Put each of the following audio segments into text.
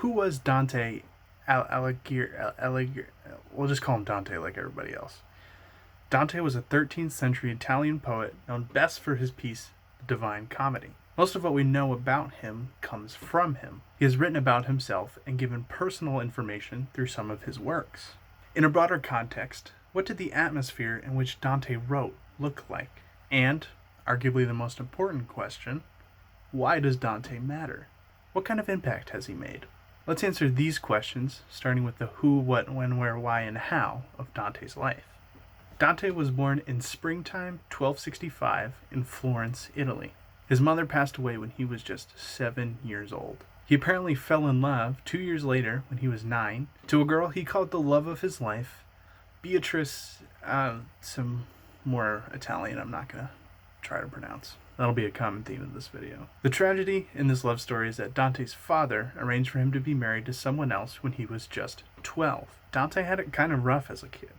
who was Dante Alighieri? We'll just call him Dante like everybody else. Dante was a 13th century Italian poet known best for his piece, The Divine Comedy. Most of what we know about him comes from him. He has written about himself and given personal information through some of his works. In a broader context, what did the atmosphere in which Dante wrote look like? And, arguably the most important question, why does Dante matter? What kind of impact has he made? Let's answer these questions, starting with the who, what, when, where, why, and how of Dante's life. Dante was born in springtime 1265 in Florence, Italy. His mother passed away when he was just 7 years old. He apparently fell in love 2 years later, when he was 9, to a girl he called the love of his life, Beatrice, some more Italian I'm not going to try to pronounce. That'll be a common theme of this video. The tragedy in this love story is that Dante's father arranged for him to be married to someone else when he was just 12. Dante had it kind of rough as a kid.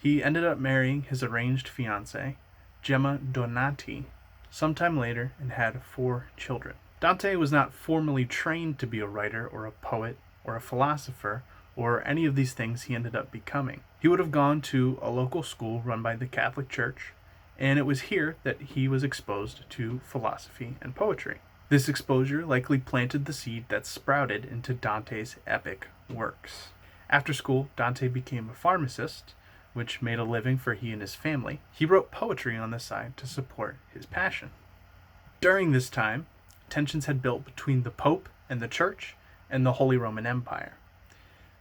He ended up marrying his arranged fiancée, Gemma Donati, sometime later and had 4 children. Dante was not formally trained to be a writer or a poet or a philosopher or any of these things he ended up becoming. He would have gone to a local school run by the Catholic Church, and it was here that he was exposed to philosophy and poetry. This exposure likely planted the seed that sprouted into Dante's epic works. After school, Dante became a pharmacist, which made a living for he and his family. He wrote poetry on the side to support his passion. During this time, tensions had built between the Pope and the Church and the Holy Roman Empire.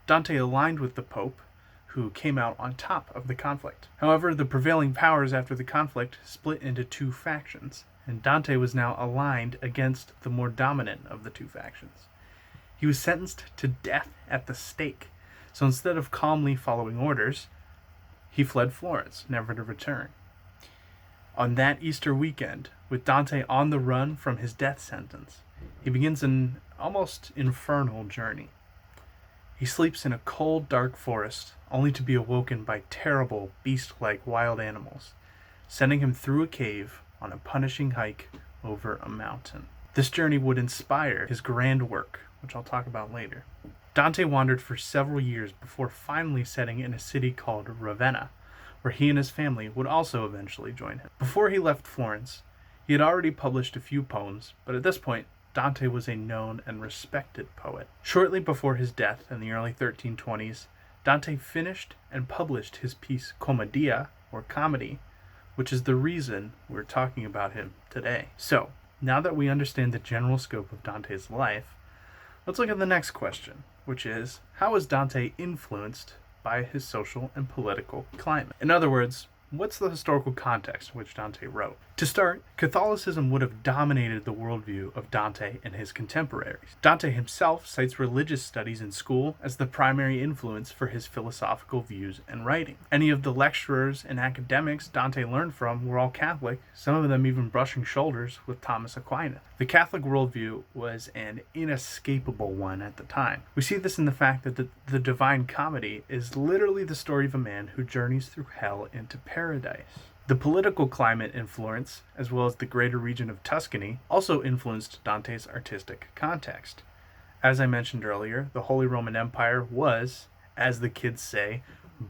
Dante aligned with the Pope, who came out on top of the conflict. However, the prevailing powers after the conflict split into 2 factions, and Dante was now aligned against the more dominant of the 2 factions. He was sentenced to death at the stake, so instead of calmly following orders, he fled Florence, never to return. On that Easter weekend, with Dante on the run from his death sentence, he begins an almost infernal journey. He sleeps in a cold, dark forest, only to be awoken by terrible, beast-like wild animals, sending him through a cave on a punishing hike over a mountain. This journey would inspire his grand work, which I'll talk about later. Dante wandered for several years before finally settling in a city called Ravenna, where he and his family would also eventually join him. Before he left Florence, he had already published a few poems, but at this point, Dante was a known and respected poet. Shortly before his death in the early 1320s, Dante finished and published his piece Commedia, or Comedy, which is the reason we're talking about him today. So, now that we understand the general scope of Dante's life, let's look at the next question, which is, how was Dante influenced by his social and political climate? In other words, what's the historical context in which Dante wrote? To start, Catholicism would have dominated the worldview of Dante and his contemporaries. Dante himself cites religious studies in school as the primary influence for his philosophical views and writing. Any of the lecturers and academics Dante learned from were all Catholic, some of them even brushing shoulders with Thomas Aquinas. The Catholic worldview was an inescapable one at the time. We see this in the fact that the Divine Comedy is literally the story of a man who journeys through hell into paradise. The political climate in Florence, as well as the greater region of Tuscany, also influenced Dante's artistic context. As I mentioned earlier, the Holy Roman Empire was, as the kids say,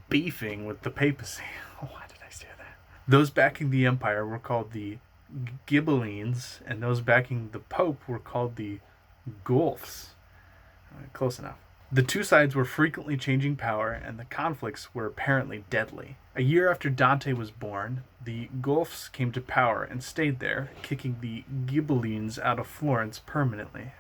beefing with the papacy. Why did I say that? Those backing the empire were called the Ghibellines, and those backing the Pope were called the Guelphs. Close enough. The 2 sides were frequently changing power, and the conflicts were apparently deadly. A year after Dante was born, the Guelphs came to power and stayed there, kicking the Ghibellines out of Florence permanently.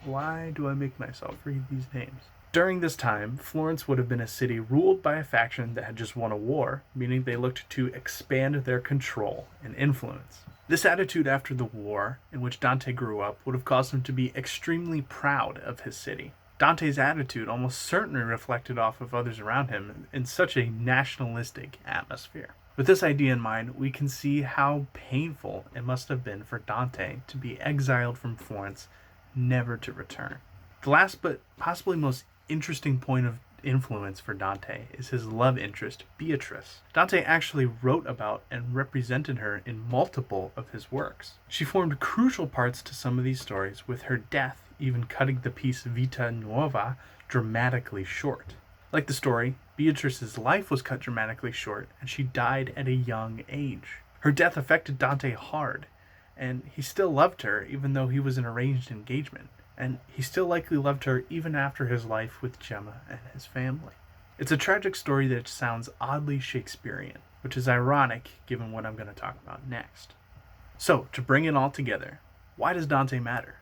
Why do I make myself read these names? During this time, Florence would have been a city ruled by a faction that had just won a war, meaning they looked to expand their control and influence. This attitude after the war, in which Dante grew up, would have caused him to be extremely proud of his city. Dante's attitude almost certainly reflected off of others around him in such a nationalistic atmosphere. With this idea in mind, we can see how painful it must have been for Dante to be exiled from Florence, never to return. The last but possibly most interesting point of influence for Dante is his love interest, Beatrice. Dante actually wrote about and represented her in multiple of his works. She formed crucial parts to some of these stories, with her death even cutting the piece Vita Nuova dramatically short. Like the story, Beatrice's life was cut dramatically short, and she died at a young age. Her death affected Dante hard, and he still loved her even though he was an arranged engagement, and he still likely loved her even after his life with Gemma and his family. It's a tragic story that sounds oddly Shakespearean, which is ironic given what I'm going to talk about next. So, to bring it all together, why does Dante matter?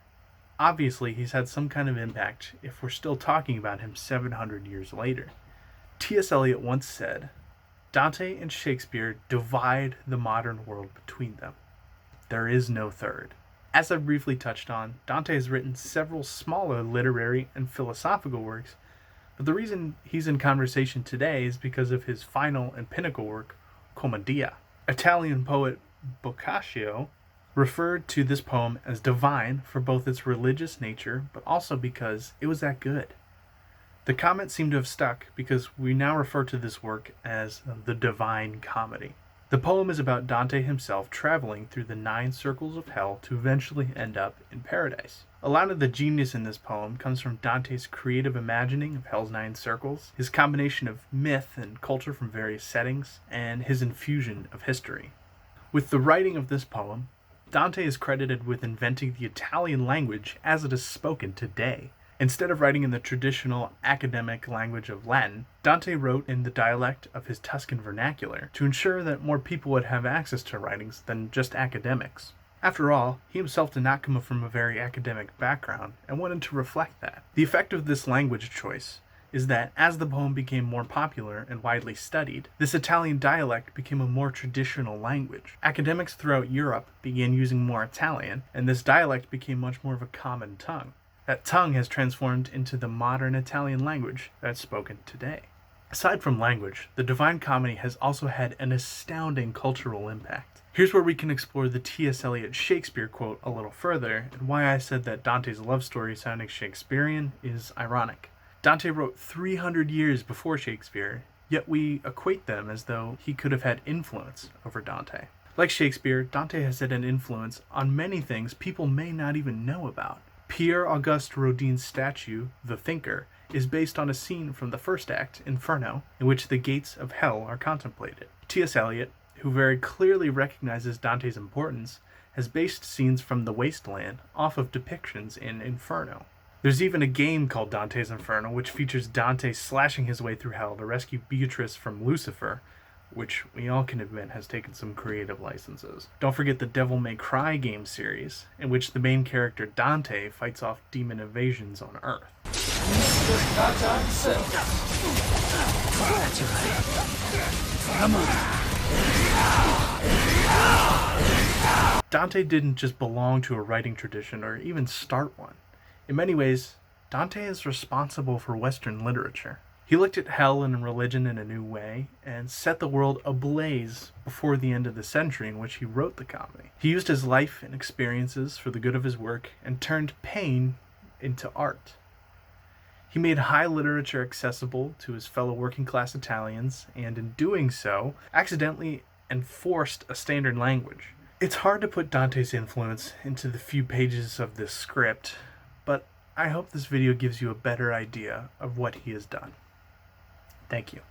Obviously, he's had some kind of impact if we're still talking about him 700 years later. T.S. Eliot once said, "Dante and Shakespeare divide the modern world between them. There is no third." As I briefly touched on, Dante has written several smaller literary and philosophical works, but the reason he's in conversation today is because of his final and pinnacle work, Commedia. Italian poet Boccaccio referred to this poem as divine for both its religious nature, but also because it was that good. The comment seemed to have stuck because we now refer to this work as the Divine Comedy. The poem is about Dante himself traveling through the 9 circles of hell to eventually end up in paradise. A lot of the genius in this poem comes from Dante's creative imagining of hell's 9 circles, his combination of myth and culture from various settings, and his infusion of history. With the writing of this poem, Dante is credited with inventing the Italian language as it is spoken today. Instead of writing in the traditional academic language of Latin, Dante wrote in the dialect of his Tuscan vernacular to ensure that more people would have access to writings than just academics. After all, he himself did not come from a very academic background and wanted to reflect that. The effect of this language choice is that as the poem became more popular and widely studied, this Italian dialect became a more traditional language. Academics throughout Europe began using more Italian, and this dialect became much more of a common tongue. That tongue has transformed into the modern Italian language that's spoken today. Aside from language, the Divine Comedy has also had an astounding cultural impact. Here's where we can explore the T.S. Eliot Shakespeare quote a little further, and why I said that Dante's love story sounding Shakespearean is ironic. Dante wrote 300 years before Shakespeare, yet we equate them as though he could have had influence over Dante. Like Shakespeare, Dante has had an influence on many things people may not even know about. Pierre-Auguste Rodin's statue, The Thinker, is based on a scene from the first act, Inferno, in which the gates of hell are contemplated. T.S. Eliot, who very clearly recognizes Dante's importance, has based scenes from The Wasteland off of depictions in Inferno. There's even a game called Dante's Inferno, which features Dante slashing his way through hell to rescue Beatrice from Lucifer, which we all can admit has taken some creative licenses. Don't forget the Devil May Cry game series, in which the main character Dante fights off demon invasions on Earth. That's right. Come on. Dante didn't just belong to a writing tradition or even start one. In many ways, Dante is responsible for Western literature. He looked at hell and religion in a new way, and set the world ablaze before the end of the century in which he wrote the comedy. He used his life and experiences for the good of his work, and turned pain into art. He made high literature accessible to his fellow working-class Italians, and in doing so, accidentally enforced a standard language. It's hard to put Dante's influence into the few pages of this script, but I hope this video gives you a better idea of what he has done. Thank you.